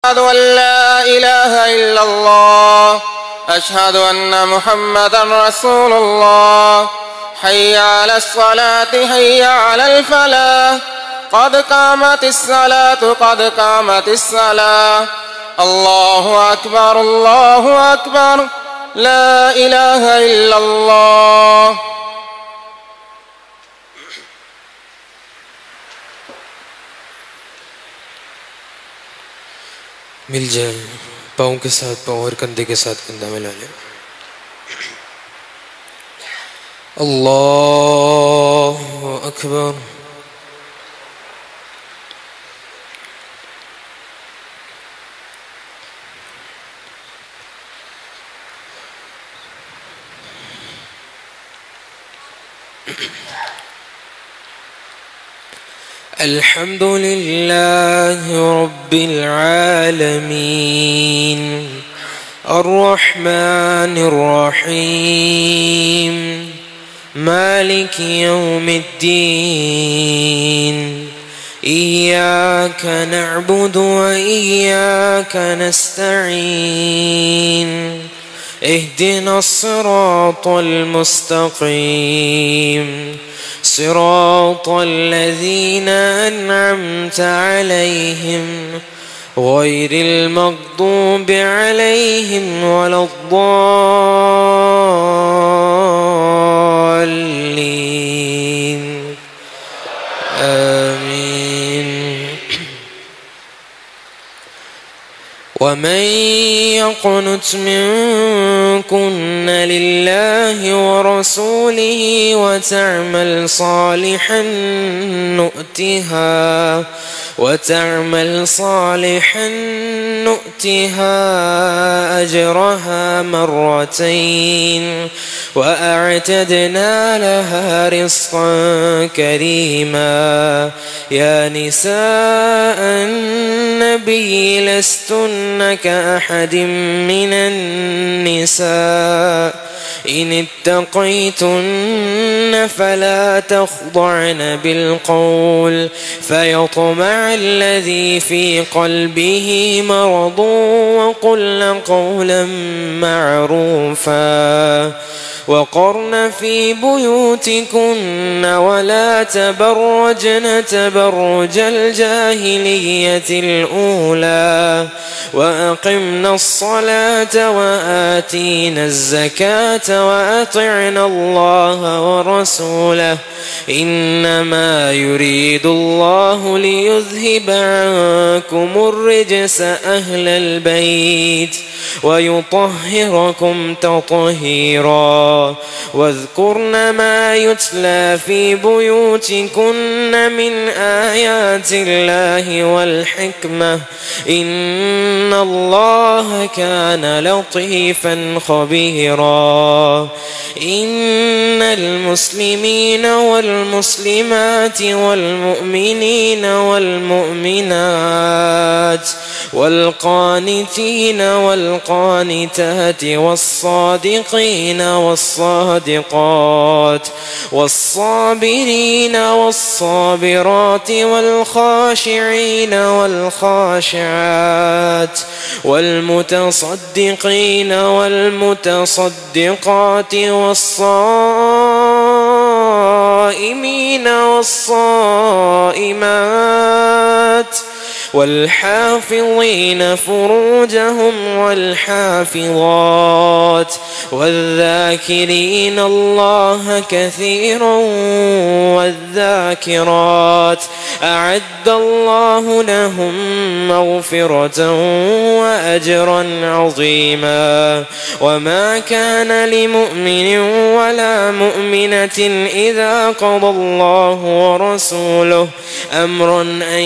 أشهد أن لا إله إلا الله أشهد أن محمدا رسول الله حي على الصلاة حي على الفلاح قد قامت الصلاة قد قامت الصلاة الله أكبر الله أكبر لا إله إلا الله. मिल जाए, पाँव के साथ पाँव और कंधे के साथ कंधा मिला लें। अल्लाहु अकबर। अल्हम्दुलिल्लाहि रब्बिल आलमीन अर्रहमानिर रहीम मालिकि यौमिद्दीन इय्याका नअबुदु व इय्याका नस्तईन इहदिनस सिरातल मुस्तक़ीम صراط الذين أنعمت عليهم غير المغضوب عليهم ولا الضالين آمين. ومن يقنت منكن لله ورسوله وتعمل صالحا نؤتها أجرها مرتين وأعتدنا لها رزقا كريما. يا نساء النبي لستن كأحد من النساء إن اتقيتن فلا تخضعن بالقول فيطمع الذي في قلبه مرض وقلن قولا معروفا وقرن في بيوتكن ولا تبرجن تبرج الجاهلية الأولى وأقمنا الصلاة وآتينا الزكاة وأطعنا الله ورسوله إنما يريد الله ليذهب عنكم الرجس أهل البيت ويطهركم تطهيرا. واذكرن ما يتلى في بيوتكن من آيات الله والحكمة إن الله كان لطيفا خبيرا. إن المسلمين والمسلمات والمؤمنين والمؤمنات والقانتين والقانتات والصادقين والصادقات والصابرين والصابرات والخاشعين والخاشعات والمتصدقين والمتصدقات والصائمين والصائمات والحافظين فروجهم والحافظات والذاكرين الله كثيرا والذاكرات أعد الله لهم مغفرة وأجرا عظيما. وما كان لمؤمن ولا مؤمنة إذا قضى الله ورسوله أمرا أن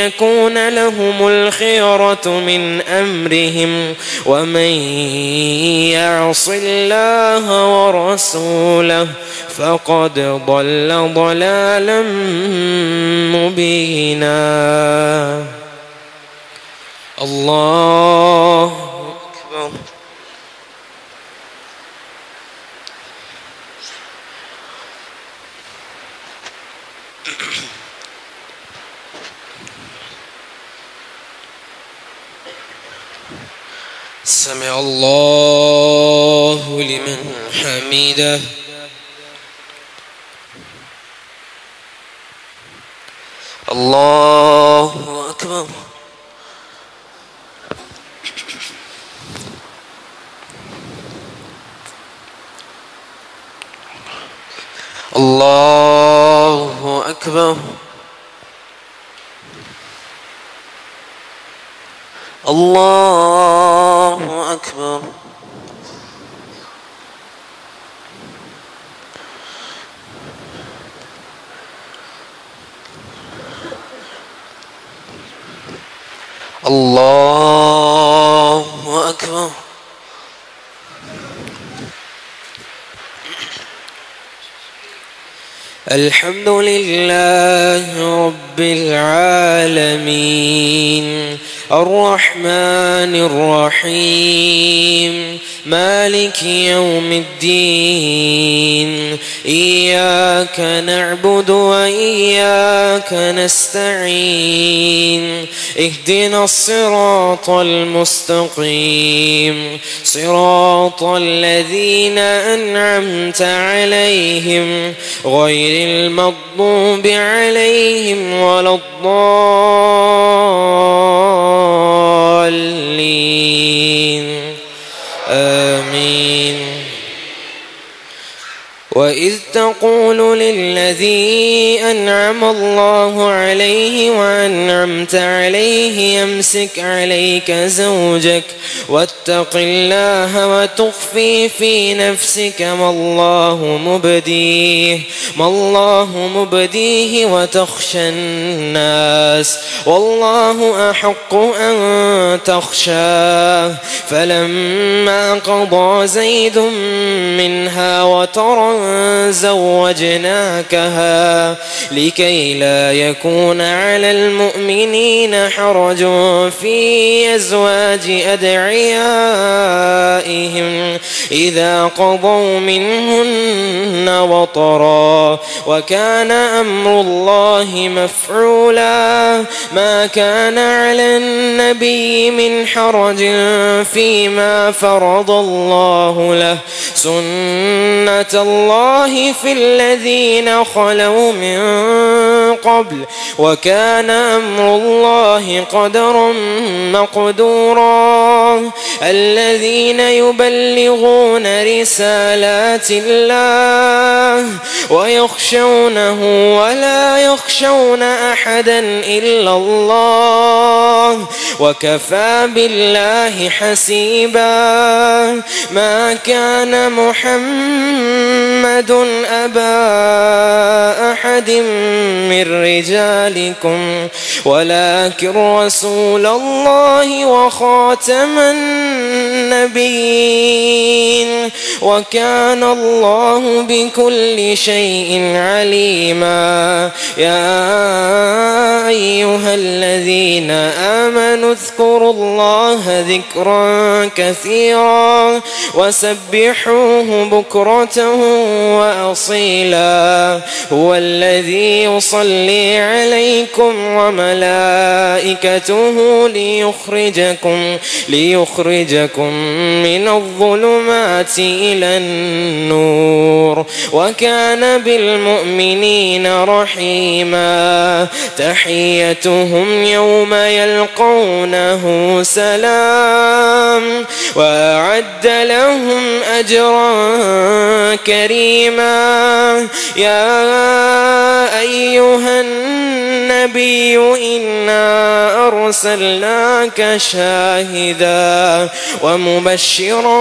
يكون لهم الخيرة من أمرهم ومن يعص الله ورسوله فقد ضل ضلالا مبينا. الله أكبر. سمع الله لمن حمده. الله أكبر. الله أكبر. الله أكبر. الله أكبر. الحمد لله رب العالمين الرحمن الرحيم مالك يوم الدين إياك نعبد وإياك نستعين اهدنا الصراط المستقيم صراط الذين أنعمت عليهم غير المغضوب عليهم ولا الضالين آمين. وإذ تقول للذي أنعم الله عليه وأنعمت عليه أمسك عليك زوجك واتق الله وتخفي في نفسك ما الله مبديه وتخشى الناس والله أحق أن تخشاه. فلما قضى زيد منها وطرا زوجناكها لكي لا يكون على المؤمنين حرج في أزواج أدعيائهم إذا قضوا منهن وطرا وكان أمر الله مفعولا. ما كان على النبي من حرج فيما فرض الله له سنة الله في الذين خلوا من قبل وكان أمر الله قدرا مقدورا. الذين يبلغون رسالات الله ويخشونه ولا يخشون أحدا إلا الله وكفى بالله حسيبا. ما كان محمد أبا أحد من رجالكم ولكن رسول الله وخاتم النبيين وكان الله بكل شيء عليما. يا أيها الذين آمنوا اذكروا الله ذكرا كثيرا وسبحوه بكرة وأصيلا. هو الذي يصلي عليكم وملائكته ليخرجكم من الظلمات إلى النور وكان بالمؤمنين رحيما. تحيتهم يوم يلقونه سلام وأعد لهم أجرا كريما. يا أيها النبي إنا أرسلناك شاهدا ومبشرا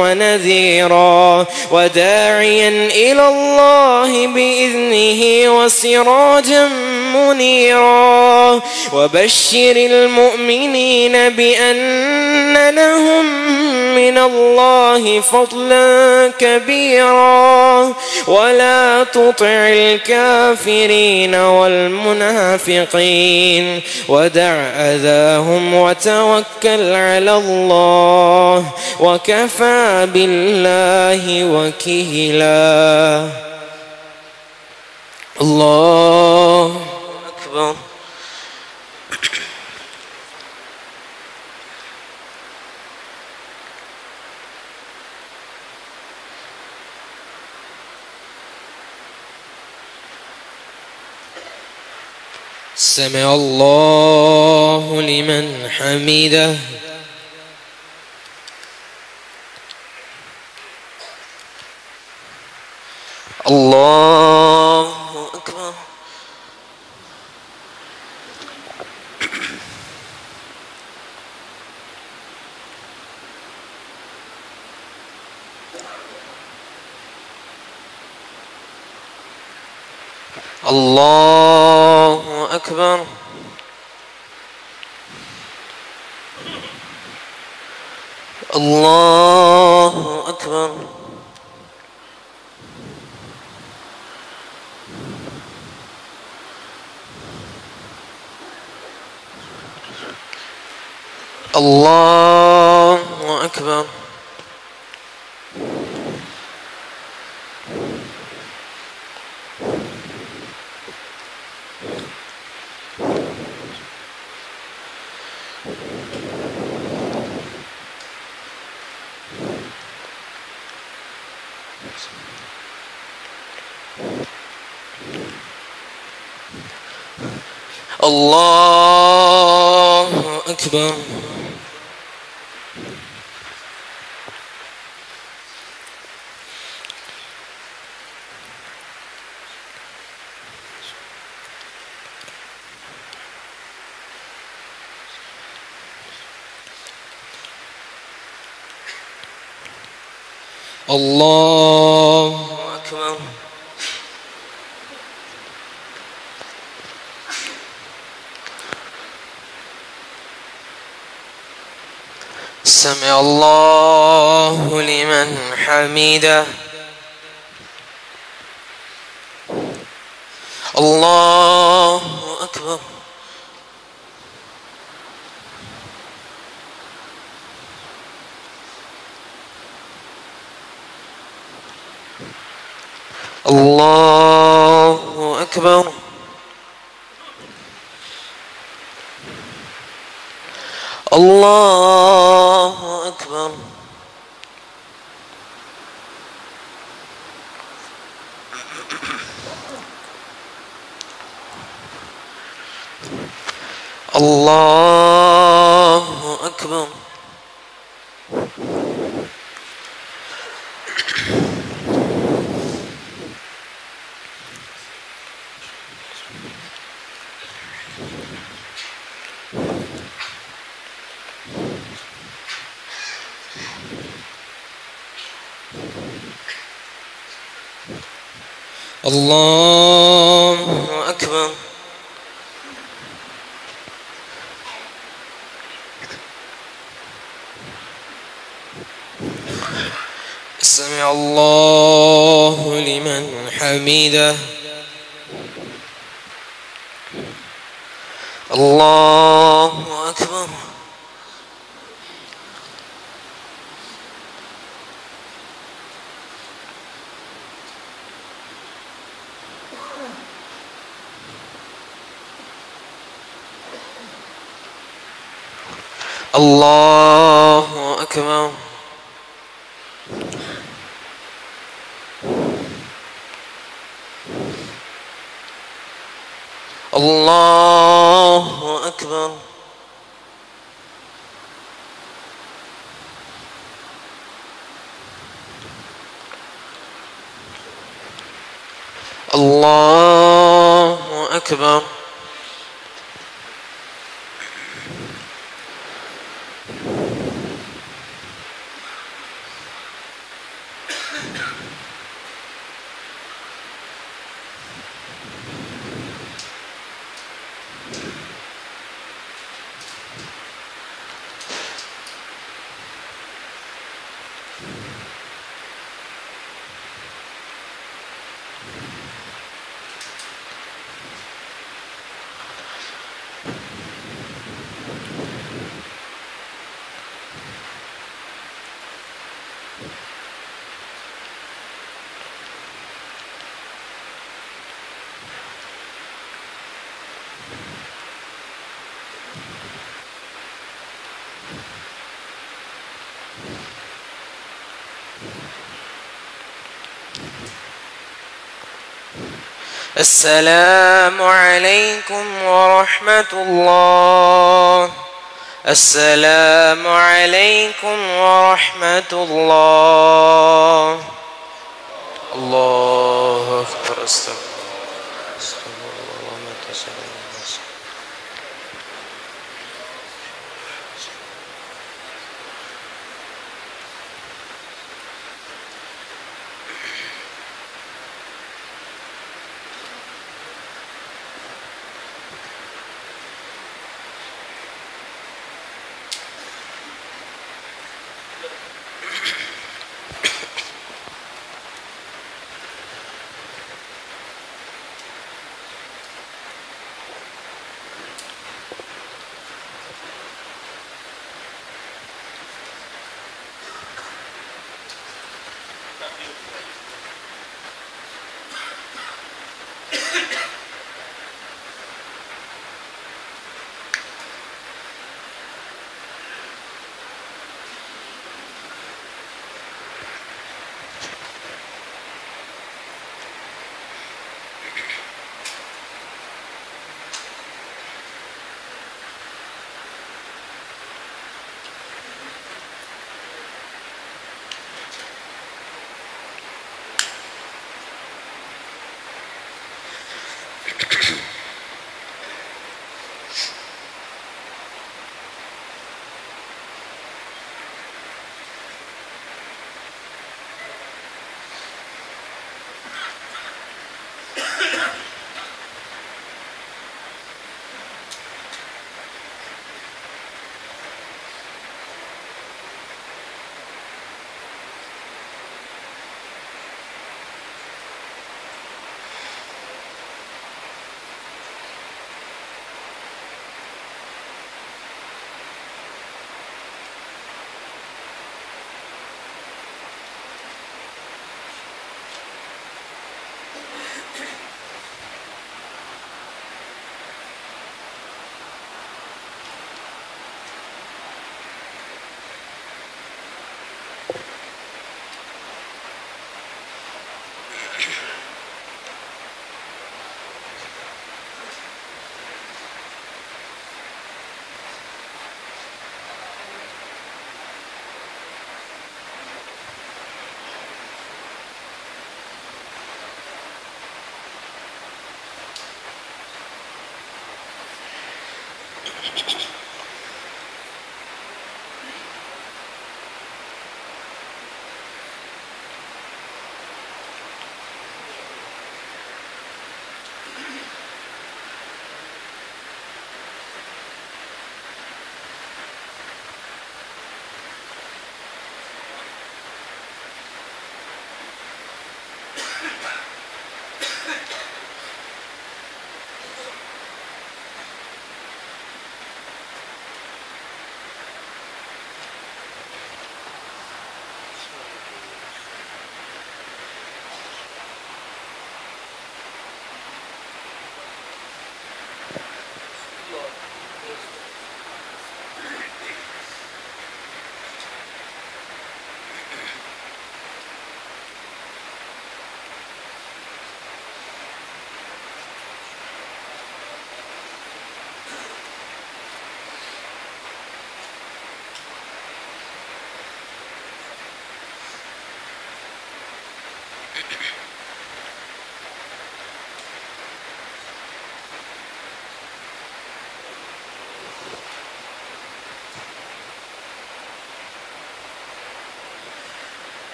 ونذيرا وداعيا إلى الله بإذنه وسراجا منيرا. وبشر المؤمنين بأن لهم من الله فضلا كبيرا ولا تطع الكافرين والمنافقين ودع أذاهم وتوكل على الله وكفى بالله وكيلا. الله أكبر. سمع الله لمن حمده. الله أكبر. الله أكبر. الله أكبر. الله أكبر. الله أكبر. الله أكبر. سمع الله لمن حمده. الله أكبر. الله أكبر. الله أكبر. الله أكبر. الله أكبر. سمع الله لمن حمده. الله أكبر. الله أكبر. الله أكبر. الله أكبر. السلام عليكم ورحمة الله. السلام عليكم ورحمة الله. الله أكبر. استغفر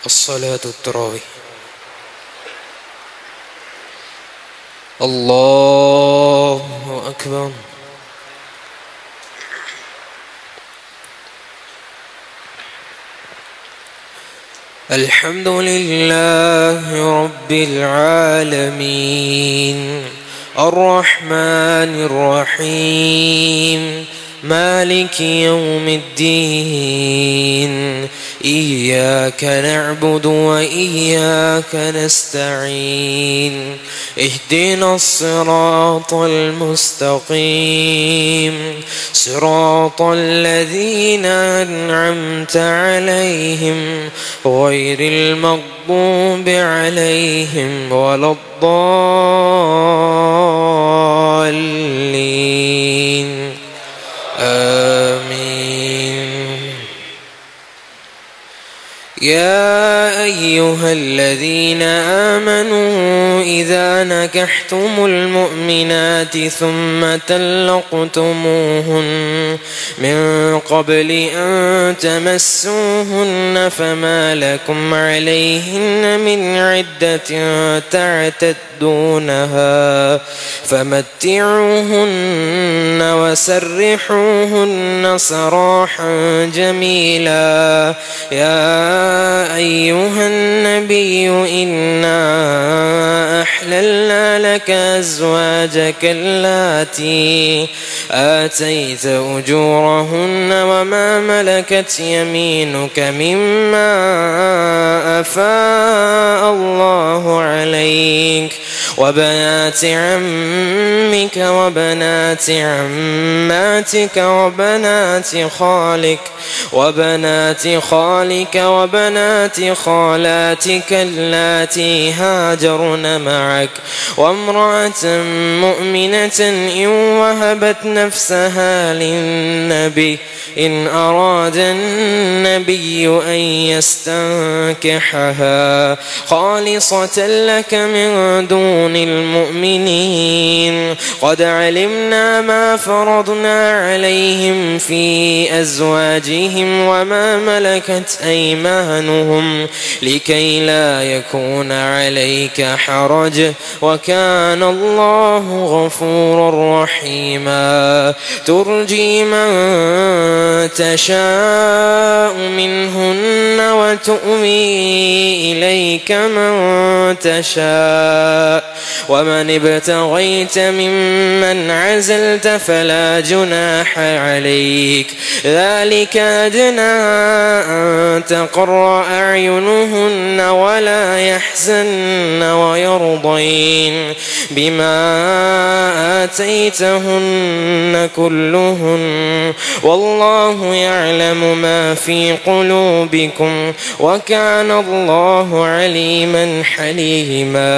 الصلاة التراويح. الله أكبر. الحمد لله رب العالمين الرحمن الرحيم مالك يوم الدين إياك نعبد وإياك نستعين اهدنا الصراط المستقيم صراط الذين أنعمت عليهم غير المغضوب عليهم ولا الضالين آمين. يا أيها الذين آمنوا إذا نكحتم المؤمنات ثم طلقتموهن من قبل أن تمسوهن فما لكم عليهن من عدة تعتدونها فمتعوهن وسرحوهن سراحا جميلا. يا أيها النبي إنا أحللنا لك أزواجك اللاتي آتيت أجورهن وما ملكت يمينك مما أفاء الله عليك وبنات عمك وبنات عماتك وبنات خالك وبنات خالاتك اللاتي هاجرن معك وامرأة مؤمنة إن وهبت نفسها للنبي إن أراد النبي أن يستنكحها خالصة لك من دون المؤمنين. قد علمنا ما فرضنا عليهم في أزواجهم وما ملكت أيمانهم لكي لا يكون عليك حرج وكان الله غفورا رحيما. ترجي من تشاء منهن وتؤوي إليك من تشاء ومن ابتغيت ممن عزلت فلا جناح عليك ذلك أدنى أن تقر أعينهن ولا يحزن ويرضين بما آتيتهن كلهن والله يعلم ما في قلوبكم وكان الله عليما حليما.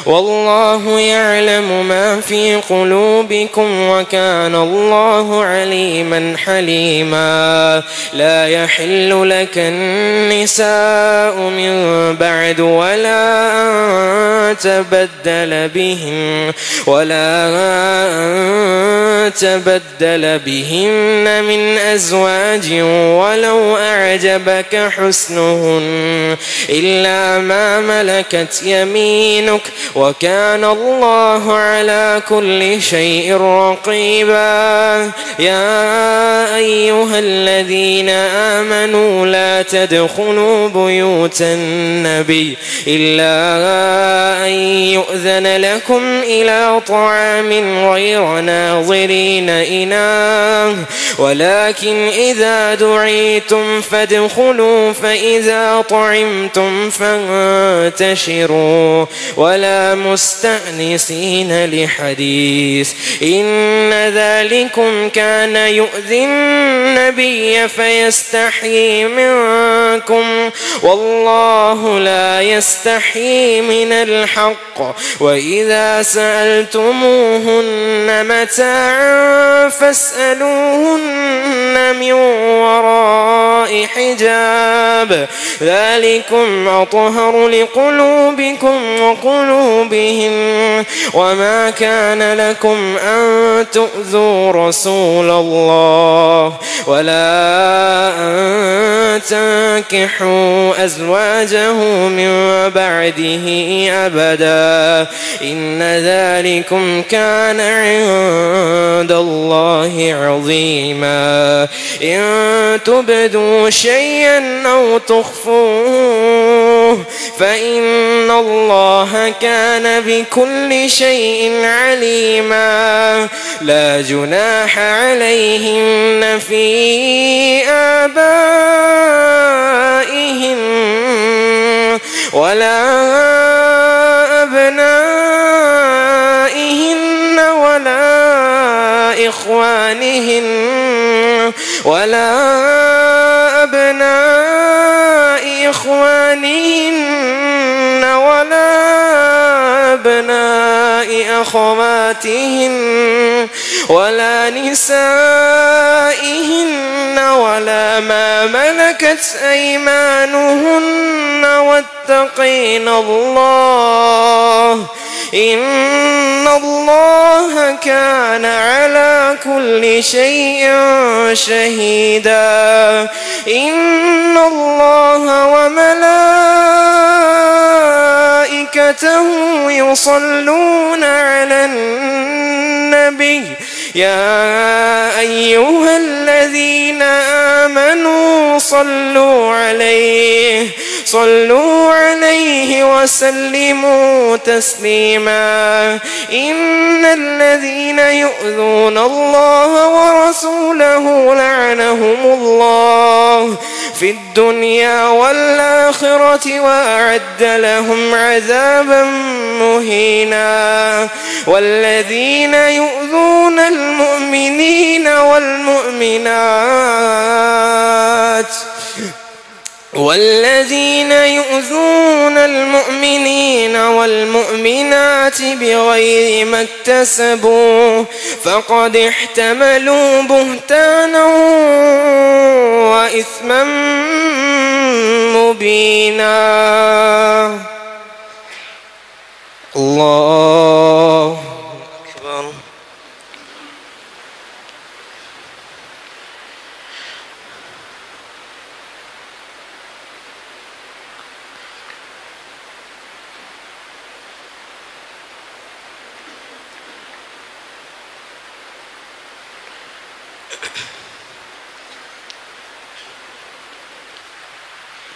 والله يعلم ما في قلوبكم وكان الله عليما حليما. لا يحل لك النساء من بعد ولا أن تبدل بهن من أزواج ولو أعجبك حسنهن إلا ما ملكت يمينك وكان الله على كل شيء رقيبا. يا أيها الذين آمنوا لا تدخلوا بيوت النبي إلا أن يؤذن لكم إلى طعام غير ناظرين إناه ولكن إذا دعيتم فادخلوا فإذا طعمتم فانتشروا ولا مستأنسين لحديث إن ذلكم كان يؤذي النبي فيستحيي منكم والله لا يستحيي من الحق. وإذا سألتموهن متاعا فاسألوهن من وراء حجاب ذلكم أطهر لقلوبكم وقلوبهم وما كان لكم أن تؤذوا رسول الله ولا أن تنكحوا أزواجه من بعده أبدا إن ذلكم كان عند الله عظيما إن تبدوا شيئا أو تخفوه فإن الله كان بكل شيء عليما لا جناح عليهن في آبائهن ولا أبنائهن ولا أبناء إخوانهن ولا أبناء أخواتهن ولا نسائهن ولا ما ملكت أيمانهن واتقين الله إن الله كان على كل شيء شهيدا إن الله وملائكته يصلون على النبي يا أيها الذين آمنوا صلوا عليه وسلموا تسليما إن الذين يؤذون الله ورسوله لعنهم الله في الدنيا والآخرة وأعد لهم عذابا مهينا والذين يؤذون المؤمنين والمؤمنات بغير ما اكتسبوا فقد احتملوا بهتانا وإثما مبينا الله أكبر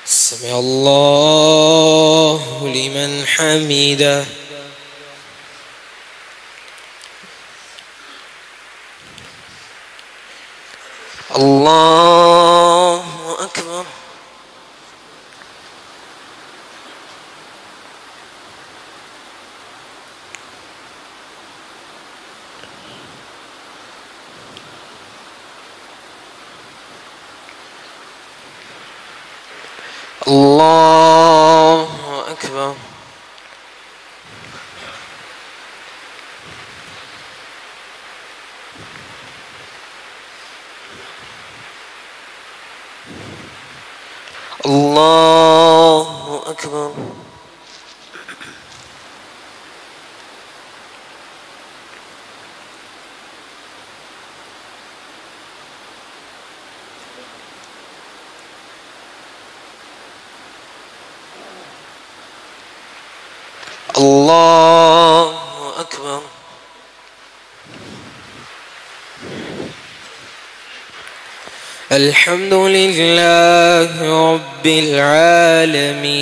سمع الله لمن حمده الله أكبر الله أكبر الله أكبر الله أكبر الحمد لله رب العالمين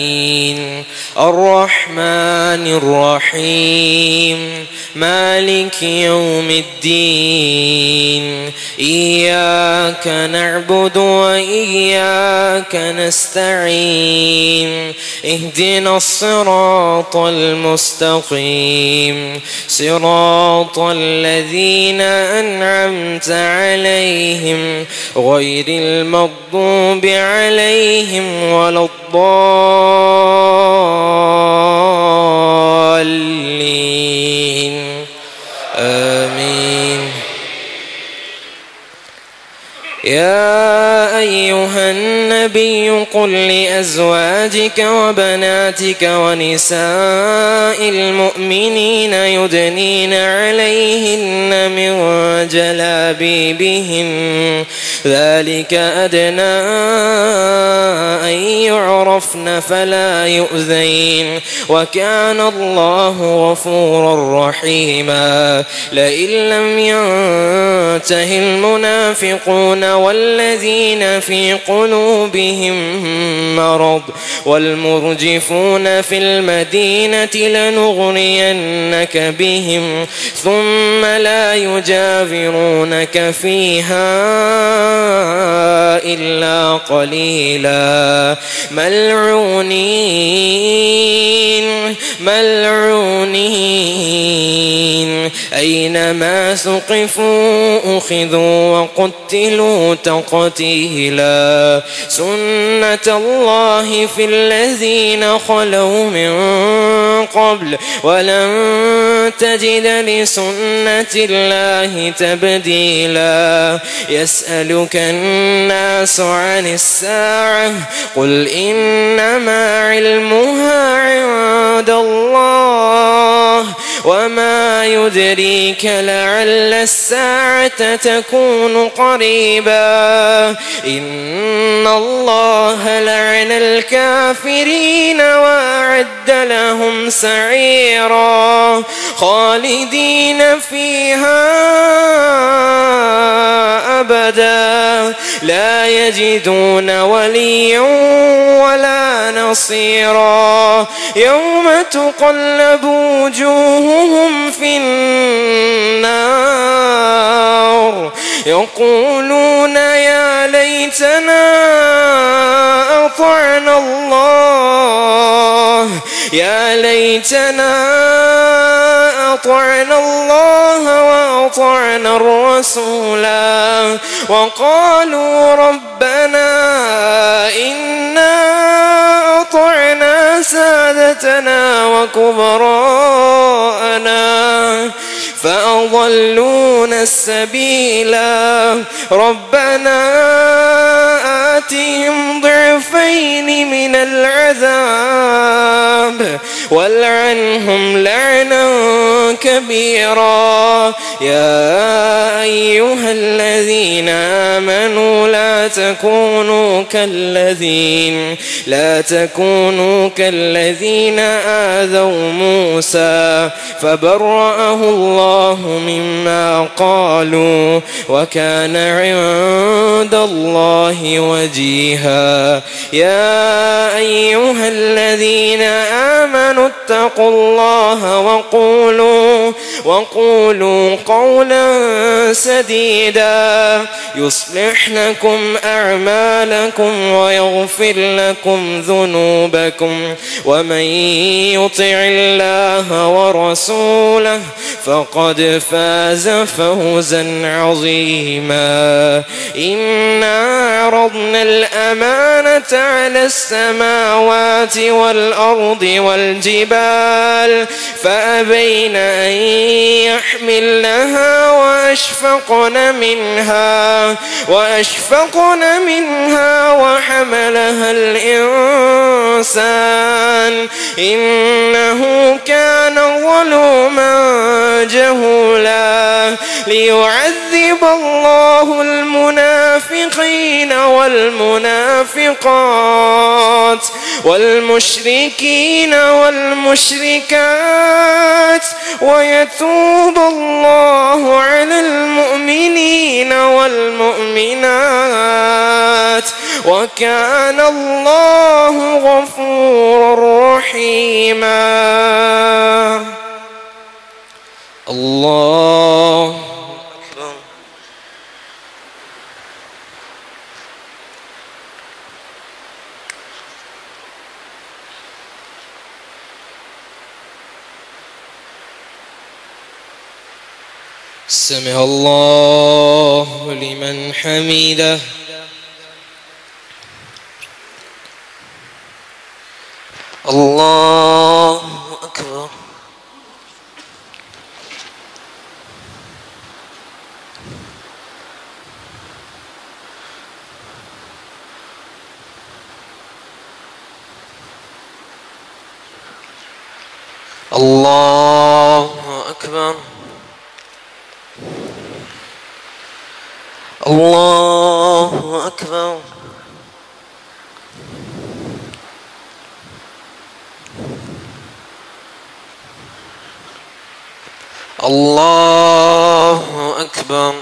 الرحمن الرحيم مالك يوم الدين إياك نعبد وإياك نستعين اهدنا الصراط المستقيم صراط الذين أنعمت عليهم غير المغضوب عليهم ولا الضالين آمين يا النبي قل لأزواجك وبناتك ونساء المؤمنين يدنين عليهن من جلابيبهن ذلك أدنى أن يعرفن فلا يؤذين وكان الله غفورا رحيما. لئن لم ينته المنافقون والذين في قلوبهم مرض والمرجفون في المدينة لنغرينك بهم ثم لا يجاورونك فيها إلا قليلا ملعونين أينما ثقفوا أخذوا وقتلوا تقتيلا. سنة الله في الذين خلوا من قبل ولن تجد لسنة الله تبديلا. يسألك الناس عن الساعة قل إنما علمها عند الله وما يدريك لعل الساعة تكون قريبا. إن الله لعن الكافرين وأعد لهم سعيرا خالدين فيها أبدا لا يجدون وليا ولا نصيرا. يوم تقلب وجوههم في النار يقولون يا ليتنا أطعنا الله وأطعنا الرسولا وقالوا ربنا إنا أطعنا سادتنا وكبراءنا فأضلونا السبيلا. ربنا آتهم ضعفين من العذاب والعنهم لعنا كبيرا. يا أيها الذين آمنوا لا تكونوا كالذين آذوا موسى فبرأه الله مما قالوا وكان عند الله وجيها. يا أيها الذين آمنوا اتقوا الله وقولوا قولا سديدا يصلح لكم أعمالكم ويغفر لكم ذنوبكم ومن يطع الله ورسوله فقد فاز فوزا عظيما. إنا عرضنا الأمانة على السماوات والأرض والجبال فأبين أن يحملنها وأشفقن منها وحملها الإنسان إنه كان ظلوما جهولا. ليعذب الله المنافقين والمنافقات والمشركين والمشركات ويتوب الله على المؤمنين والمؤمنات وكان الله غفورا رحيما. الله أكبر. سمع الله لمن حمده. الله أكبر. الله أكبر. الله أكبر. الله أكبر.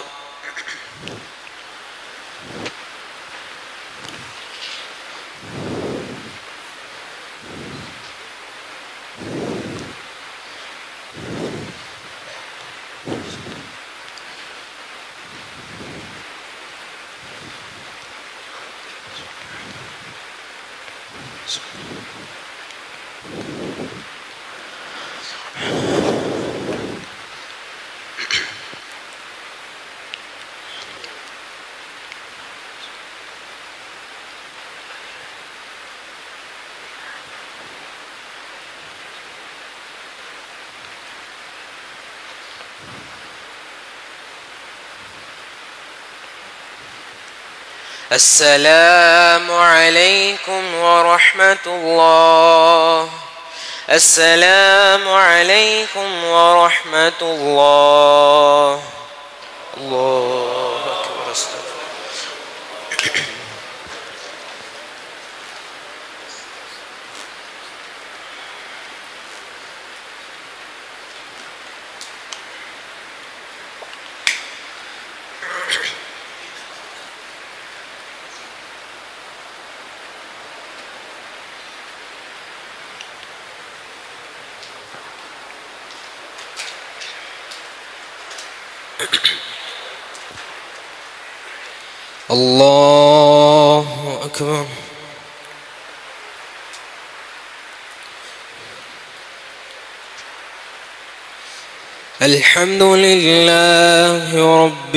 السلام عليكم ورحمة الله. السلام عليكم ورحمة الله. الله أكبر. الله أكبر. الحمد لله رب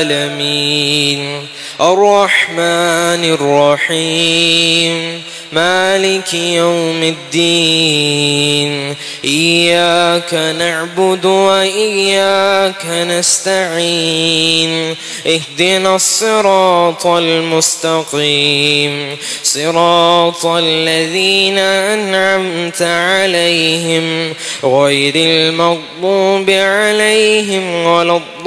العالمين الرحمن الرحيم مالك يوم الدين إياك نعبد وإياك نستعين اهدنا الصراط المستقيم صراط الذين أنعمت عليهم غير المغضوب عليهم ولا الضالين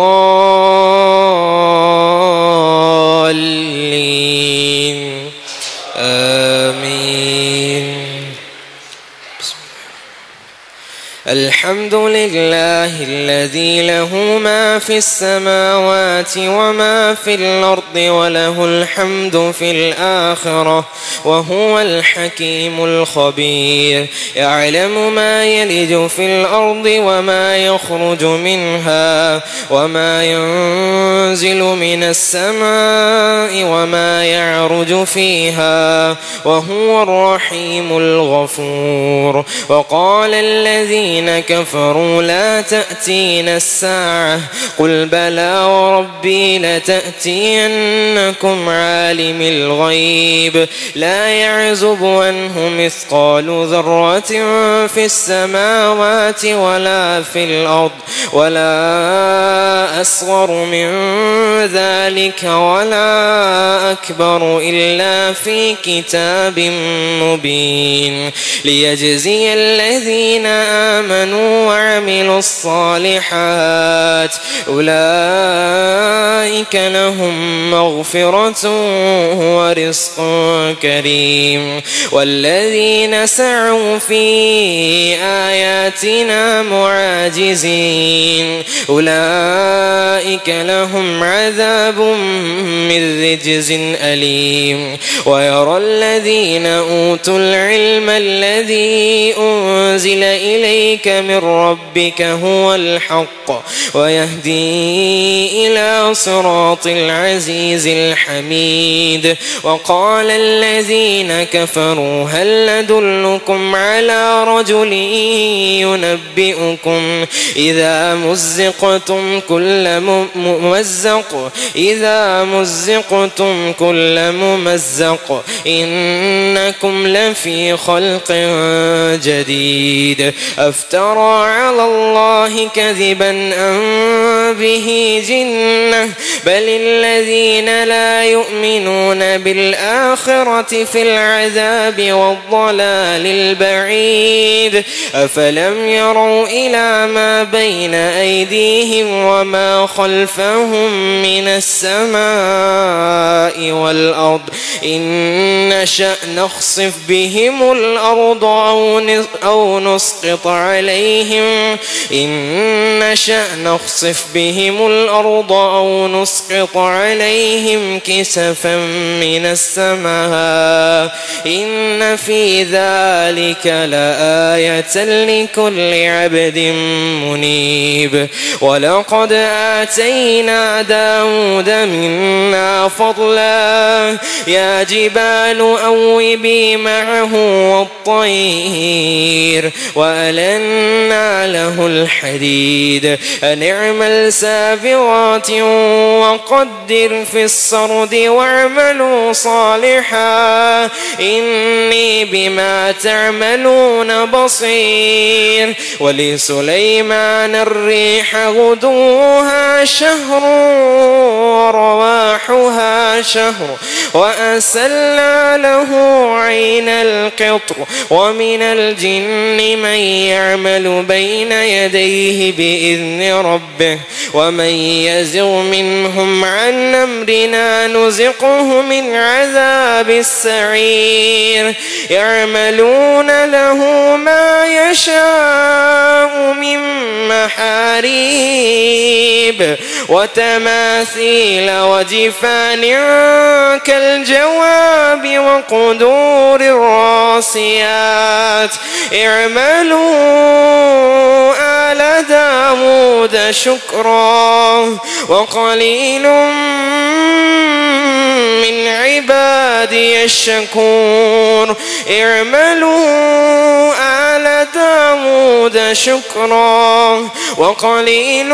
آمين. الحمد لله الذي له ما في السماوات وما في الأرض وله الحمد في الآخرة وهو الحكيم الخبير. يعلم ما يلج في الأرض وما يخرج منها وما ينزل من السماء وما يعرج فيها وهو الرحيم الغفور. وقال الذين كفروا لا تأتينا الساعة قل بلى وربي لتأتينكم عالم الغيب لا يعزب عنه مثقال ذرة في السماوات ولا في الأرض ولا أصغر من ذلك ولا أكبر إلا في كتاب مبين ليجزي الذين آمنوا وعملوا الصالحات أولئك لهم مغفرة ورزق كريم. والذين سعوا في آياتنا معاجزين أولئك لهم عذاب من رجز أليم. ويرى الذين أوتوا العلم الذي أنزل إليك من ربك هو الحق ويهدي إلى صراط العزيز الحميد. وقال الذين كفروا هل ندلكم على رجل ينبئكم إذا مزقتم كل ممزق إنكم لفي خلق جديد. أفترى على الله كذبا أن به جنة بل الذين لا يؤمنون بالآخرة في العذاب والضلال البعيد أفلم يروا إلى ما بين أيديهم وما خلفهم من السماء والأرض إن نشأ نخسف بهم الأرض أو نسقط عليهم كسفا من السماء إن في ذلك لآية لكل عبد منيب ولقد آتينا داود منا فضلا يا جبال أوبي معه والطير وألنا له الحديد أن اعمل سابغات وقدر في السرد واعملوا صالحا إني بما تعملون بصير ولسليمان الريح غدوها شهر ورواحها شهر وأسلنا له عين القطر ومن الجن من يعمل بين يديه بإذن ربه ومن يزغ منهم عن أمرنا نزقه من عذاب السعير يعملون له ما يشاء من محاريب وتماثيل وجفان كالجواب وقدور الراسيات اعملوا آل داود شكرا وقليل من عبادي الشكور اعملوا آل داود شكرا وقليل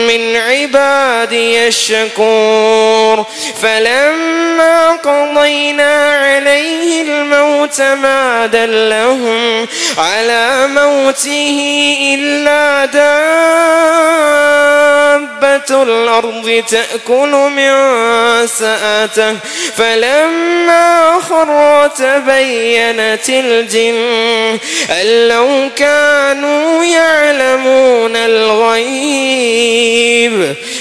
من عبادي الشكور فلما قضينا عليه الموت ما دلهم على موته إلا دابة الأرض تأكل من سأته فلما خر تبينت الجن أن لو كانوا يعلمون الغيب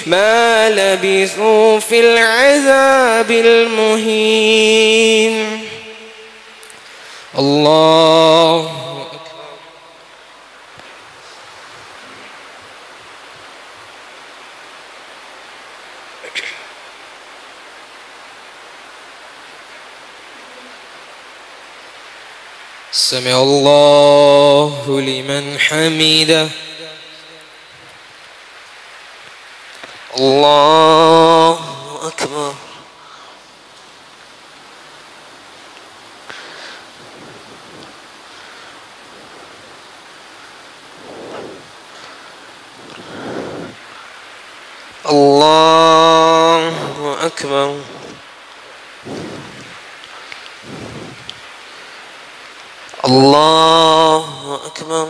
ما لبثوا في العذاب المهين الله سمع الله لمن حمده الله أكبر الله أكبر الله أكبر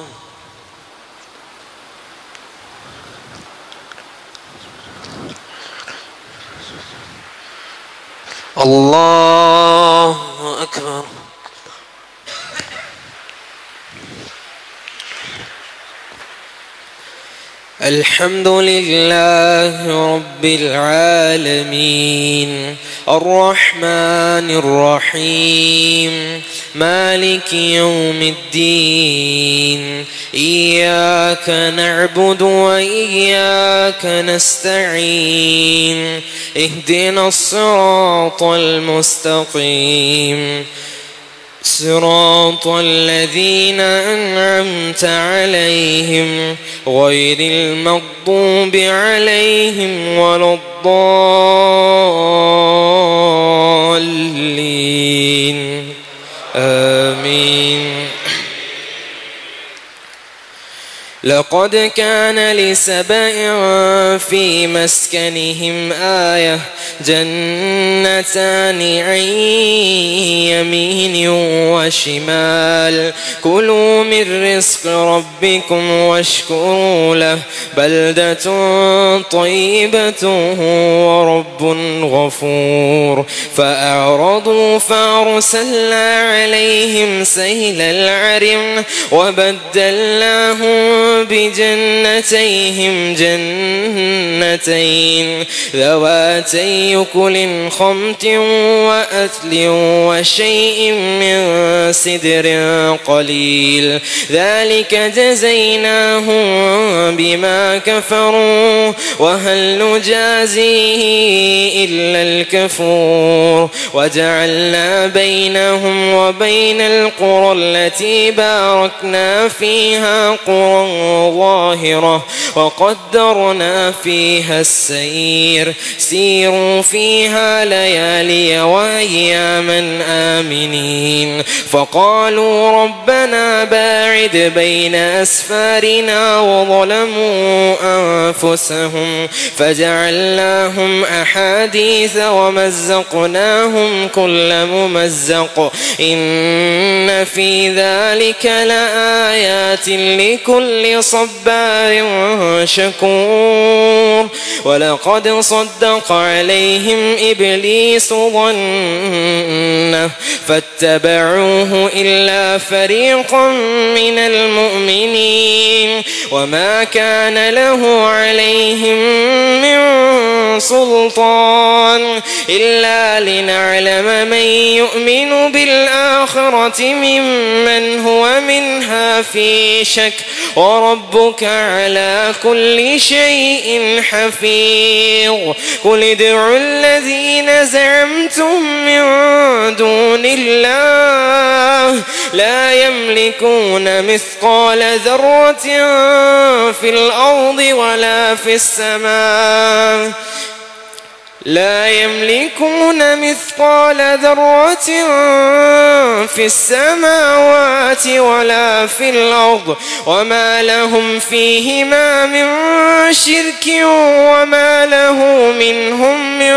الله أكبر الحمد لله رب العالمين الرحمن الرحيم مالك يوم الدين إياك نعبد وإياك نستعين اهدنا الصراط المستقيم صراط الذين أنعمت عليهم غير المغضوب عليهم ولا الضالين آمين لقد كان لسبأ في مسكنهم آية جنتان عن يمين وشمال كلوا من رزق ربكم واشكروا له بلدة طيبة ورب غفور فأعرضوا فأرسلنا عليهم سيل العرم وبدلناهم بجنتيهم جنتين ذواتي يكل خمط وأثل وشيء من سدر قليل ذلك جزيناهم بما كفروا وهل نجازي إلا الكفور وجعلنا بينهم وبين القرى التي باركنا فيها قرى ظاهرة وقدرنا فيها السير سيروا فيها ليالي وأياما آمنين فقالوا ربنا باعد بين أسفارنا وظلموا أنفسهم فجعلناهم أحاديث ومزقناهم كل ممزق إن في ذلك لآيات لكل صبار شكور ولقد صدق عليهم إبليس ظنه فاتبعوه إلا فريقا من المؤمنين وما كان له عليهم من سلطان إلا لنعلم من يؤمن بالآخرة ممن هو منها في شك وربك على كل شيء حفيظ قل ادعوا الذين زعمتم من دون الله لا يملكون مثقال ذرة في الأرض ولا في السماء لا يملكون مثقال ذرة في السماوات ولا في الأرض وما لهم فيهما من شرك وما له منهم من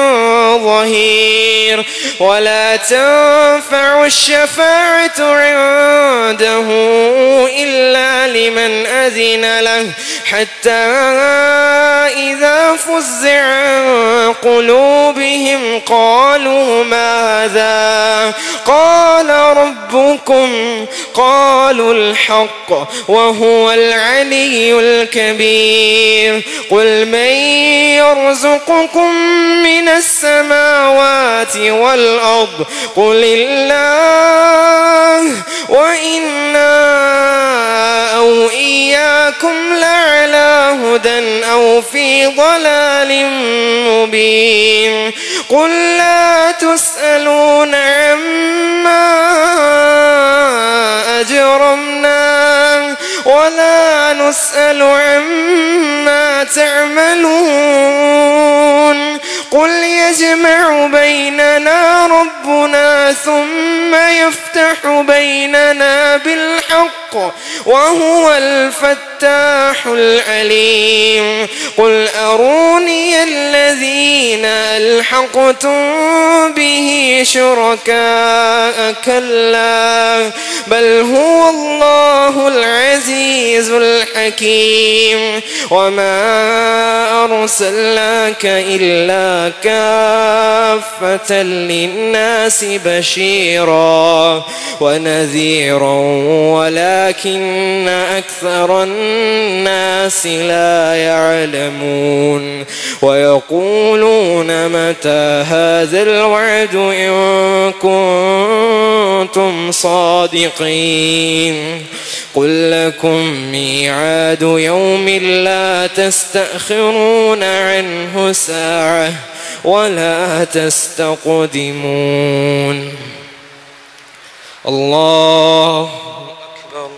ظهير ولا تنفع الشفاعة عنده إلا لمن أذن له حتى إذا فزع عن قلوبهم قالوا ماذا قال ربكم قالوا الحق وهو العلي الكبير قل من يرزقكم من السماوات والأرض قل الله وإنا أو إياكم لعلى هدى أو في ضلال مبين قل لا تسألون عما أجرمنا ولا نسأل عما تعملون قل يجمع بيننا ربنا ثم يفتح بيننا بالحق وهو الفتاح العليم قل أروني الذين ألحقتم به شركاء كلا بل هو الله العزيز الحكيم وما أرسلناك إلا كافة للناس بشيرا ونذيرا ولكن أكثر الناس لا يعلمون ويقولون متى هذا الوعد إن كنتم صادقين قل لكم ميعاد يوم لا تستأخرون عنه ساعة ولا تستقدمون الله أكبر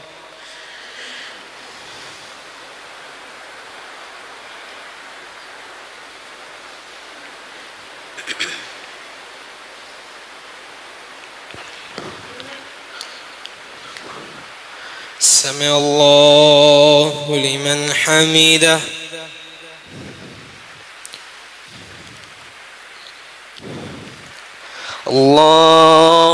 سمع الله لمن حمده. الله